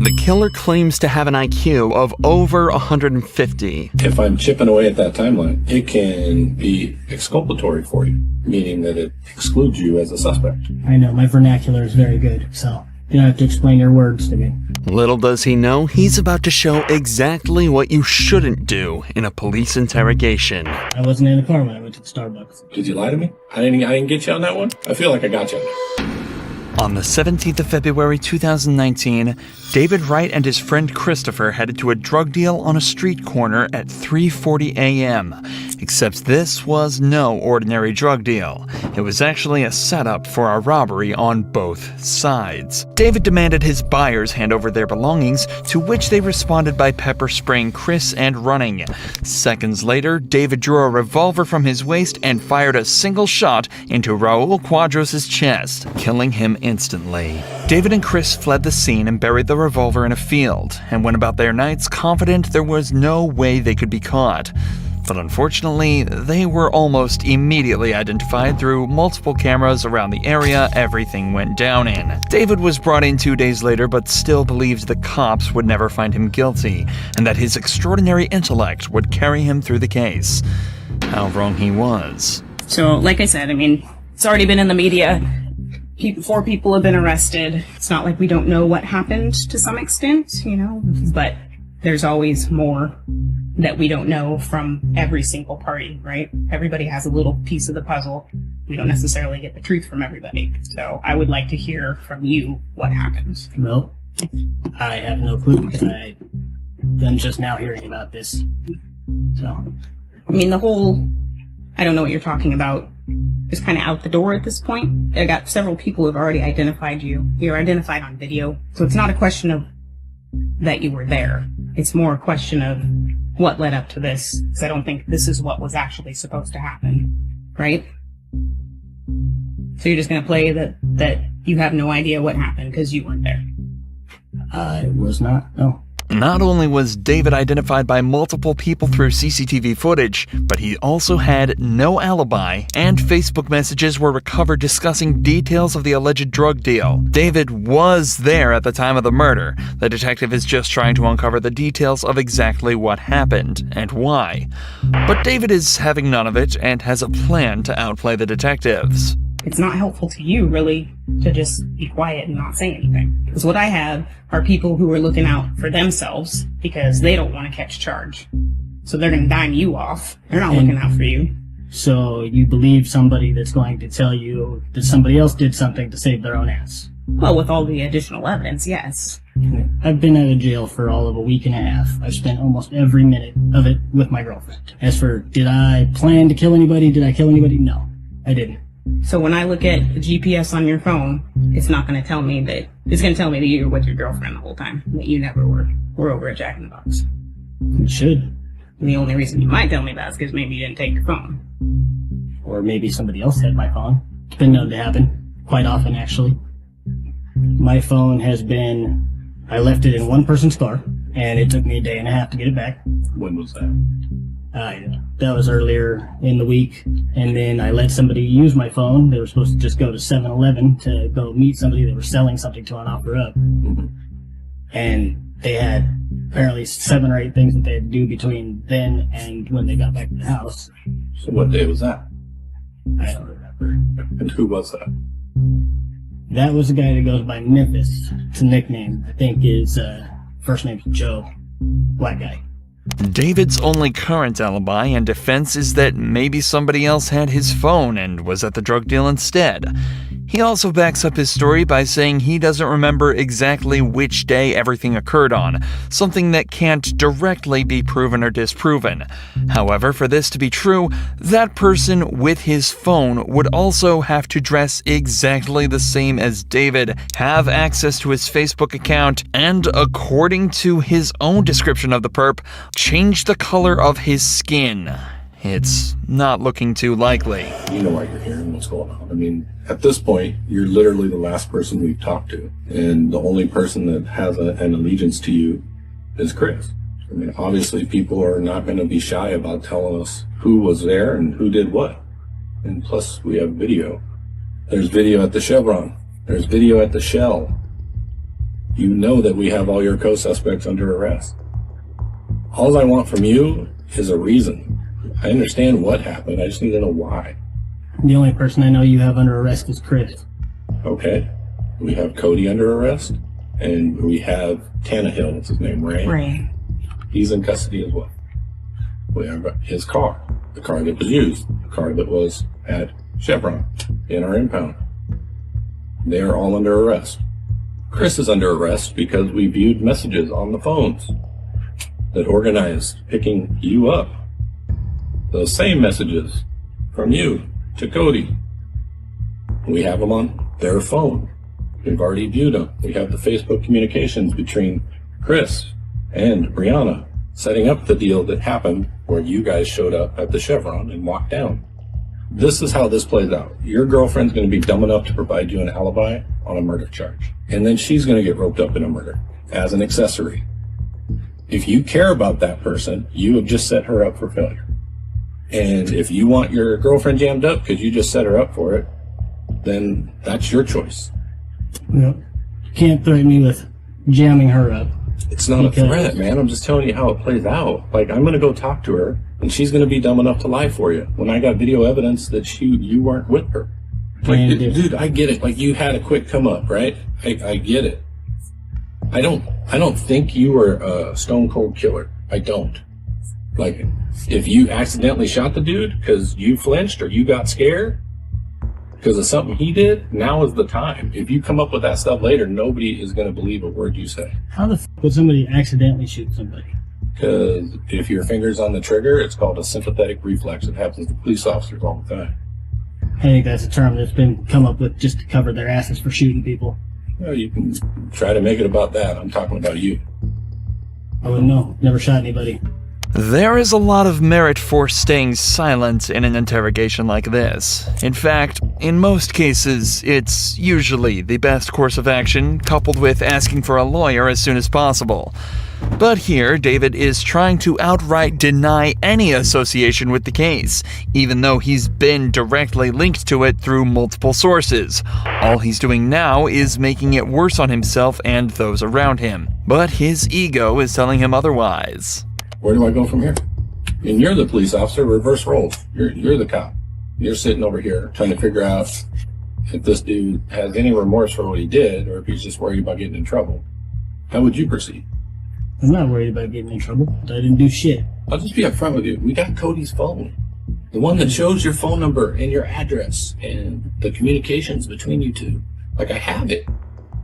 The killer claims to have an IQ of over 150. If I'm chipping away at that timeline, it can be exculpatory for you, meaning that it excludes you as a suspect. I know, my vernacular is very good, so you don't have to explain your words to me. Little does he know, he's about to show exactly what you shouldn't do in a police interrogation. I wasn't in the car when I went to the Starbucks. Did you lie to me? I didn't get you on that one? I feel like I got you. On the 17th of February 2019, David Wright and his friend Christopher headed to a drug deal on a street corner at 3:40 a.m. Except this was no ordinary drug deal. It was actually a setup for a robbery on both sides. David demanded his buyers hand over their belongings, to which they responded by pepper spraying Chris and running. Seconds later, David drew a revolver from his waist and fired a single shot into Raul Quadros' chest, killing him instantly. David and Chris fled the scene and buried the revolver in a field, and went about their nights confident there was no way they could be caught. But unfortunately, they were almost immediately identified through multiple cameras around the area everything went down in. David was brought in 2 days later, but still believed the cops would never find him guilty, and that his extraordinary intellect would carry him through the case. How wrong he was. So, like I said, I mean, it's already been in the media. 4 people have been arrested. It's not like we don't know what happened to some extent, you know, but there's always more that we don't know from every single party, right? Everybody has a little piece of the puzzle. We don't necessarily get the truth from everybody. So I would like to hear from you what happened. Well, I have no clue. I'm just now hearing about this. So, I mean, the whole, I don't know what you're talking about, is kind of out the door at this point. I got several people who have already identified you. You're identified on video. So it's not a question of that you were there. It's more a question of what led up to this. Because I don't think this is what was actually supposed to happen. Right? So you're just going to play that you have no idea what happened because you weren't there. I was not, no. Not only was David identified by multiple people through CCTV footage, but he also had no alibi, and Facebook messages were recovered discussing details of the alleged drug deal. David was there at the time of the murder. The detective is just trying to uncover the details of exactly what happened and why. But David is having none of it and has a plan to outplay the detectives. It's not helpful to you, really, to just be quiet and not say anything. Because what I have are people who are looking out for themselves because they don't want to catch charge. So they're going to dime you off. They're not looking out for you. So you believe somebody that's going to tell you that somebody else did something to save their own ass? Well, with all the additional evidence, yes. I've been out of jail for all of a week and a half. I've spent almost every minute of it with my girlfriend. As for, did I plan to kill anybody? Did I kill anybody? No, I didn't. So when I look at the GPS on your phone, it's not going to tell me that, it's going to tell me that you were with your girlfriend the whole time, that you never were over at Jack in the Box. It should. And the only reason you might tell me that is because maybe you didn't take your phone. Or maybe somebody else had my phone. It's been known to happen. Quite often, actually. My phone has been, I left it in one person's car, and it took me a day and a half to get it back. When was that? That was earlier in the week, and then I let somebody use my phone. They were supposed to just go to 7-Eleven to go meet somebody that was selling something to an offer up. And they had apparently 7 or 8 things that they had to do between then and when they got back to the house. So what day was that? I don't remember. And who was that? That was a guy that goes by Memphis. It's a nickname. I think his first name's Joe. Black guy. David's only current alibi and defense is that maybe somebody else had his phone and was at the drug deal instead. He also backs up his story by saying he doesn't remember exactly which day everything occurred on, something that can't directly be proven or disproven. However, for this to be true, that person with his phone would also have to dress exactly the same as David, have access to his Facebook account, and according to his own description of the perp, change the color of his skin. It's not looking too likely. You know why you're here and what's going on. I mean, at this point, you're literally the last person we've talked to. And the only person that has an allegiance to you is Chris. I mean, obviously people are not going to be shy about telling us who was there and who did what. And plus, we have video. There's video at the Chevron. There's video at the Shell. You know that we have all your co-suspects under arrest. All I want from you is a reason. I understand what happened. I just need to know why. The only person I know you have under arrest is Chris. Okay. We have Cody under arrest, and we have Tannehill, what's his name, Ray? Ray. He's in custody as well. We have his car, the car that was used, the car that was at Chevron in our impound. They are all under arrest. Chris is under arrest because we viewed messages on the phones that organized picking you up. Those same messages from you to Cody. We have them on their phone. We've already viewed them. We have the Facebook communications between Chris and Brianna setting up the deal that happened where you guys showed up at the Chevron and walked down. This is how this plays out. Your girlfriend's going to be dumb enough to provide you an alibi on a murder charge. And then she's going to get roped up in a murder as an accessory. If you care about that person, you have just set her up for failure. And if you want your girlfriend jammed up because you just set her up for it, then that's your choice. You can't threaten me with jamming her up. It's not a threat, man. I'm just telling you how it plays out. Like, I'm going to go talk to her, and she's going to be dumb enough to lie for you when I got video evidence that you weren't with her. Like, dude, I get it. Like, you had a quick come up, right? I get it. I don't think you were a stone cold killer. I don't. Like, if you accidentally shot the dude because you flinched or you got scared because of something he did, now is the time. If you come up with that stuff later, nobody is going to believe a word you say. How the f would somebody accidentally shoot somebody? Because if your finger's on the trigger, it's called a sympathetic reflex. It happens to police officers all the time. I think that's a term that's been come up with just to cover their asses for shooting people. Well, you can try to make it about that. I'm talking about you. I wouldn't know. Never shot anybody. There is a lot of merit for staying silent in an interrogation like this. In fact, in most cases, it's usually the best course of action, coupled with asking for a lawyer as soon as possible. But here, David is trying to outright deny any association with the case, even though he's been directly linked to it through multiple sources. All he's doing now is making it worse on himself and those around him. But his ego is telling him otherwise. Where do I go from here? And you're the police officer, reverse roles. You're the cop. You're sitting over here trying to figure out if this dude has any remorse for what he did or if he's just worried about getting in trouble. How would you proceed? I'm not worried about getting in trouble. I didn't do shit. I'll just be upfront with you. We got Cody's phone. The one that shows your phone number and your address and the communications between you two. Like, I have it.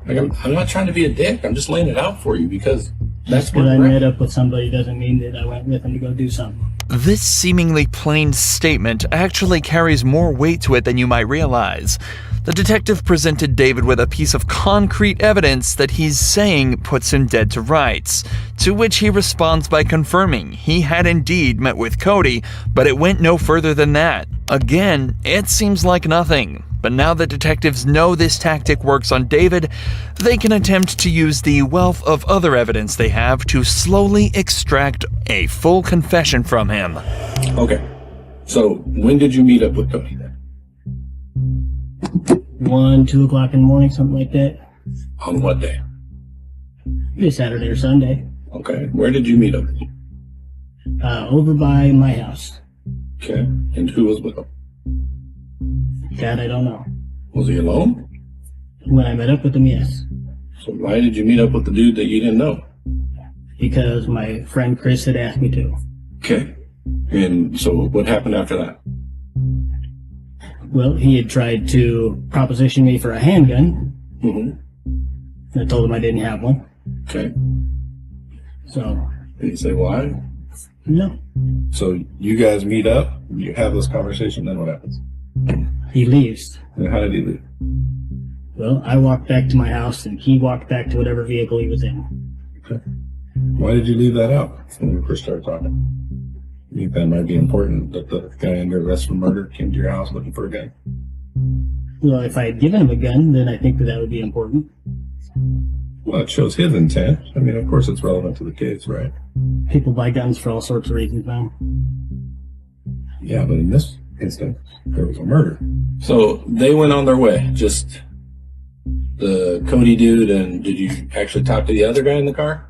Like, I'm not trying to be a dick. I'm just laying it out for you because that's Just what because I met up with somebody doesn't mean that I went with them to go do something. This seemingly plain statement actually carries more weight to it than you might realize. The detective presented David with a piece of concrete evidence that he's saying puts him dead to rights, to which he responds by confirming he had indeed met with Cody, but it went no further than that. Again, it seems like nothing, but now that detectives know this tactic works on David, they can attempt to use the wealth of other evidence they have to slowly extract a full confession from him. Okay. So, when did you meet up with Cody then? 1, 2 o'clock in the morning, something like that. On what day? Maybe Saturday or Sunday. Okay. Where did you meet up? Over by my house. Okay. And who was with him? That I don't know. Was he alone? When I met up with him, yes. So why did you meet up with the dude that you didn't know? Because my friend Chris had asked me to. Okay. And so what happened after that? Well, he had tried to proposition me for a handgun. Mm-hmm. I told him I didn't have one. Okay. So, Did he say why? no. So you guys meet up, you have this conversation, then what happens? He leaves. And how did he leave? Well, I walked back to my house and he walked back to whatever vehicle he was in. Okay. Why did you leave that out when we first started talking? You think that might be important that the guy under arrest for murder came to your house looking for a gun? Well, if I had given him a gun, then I think that would be important. Well, it shows his intent. I mean, of course it's relevant to the case, right? People buy guns for all sorts of reasons, man. Yeah, but in this instance, there was a murder. So they went on their way, just the Cody dude, and did you actually talk to the other guy in the car?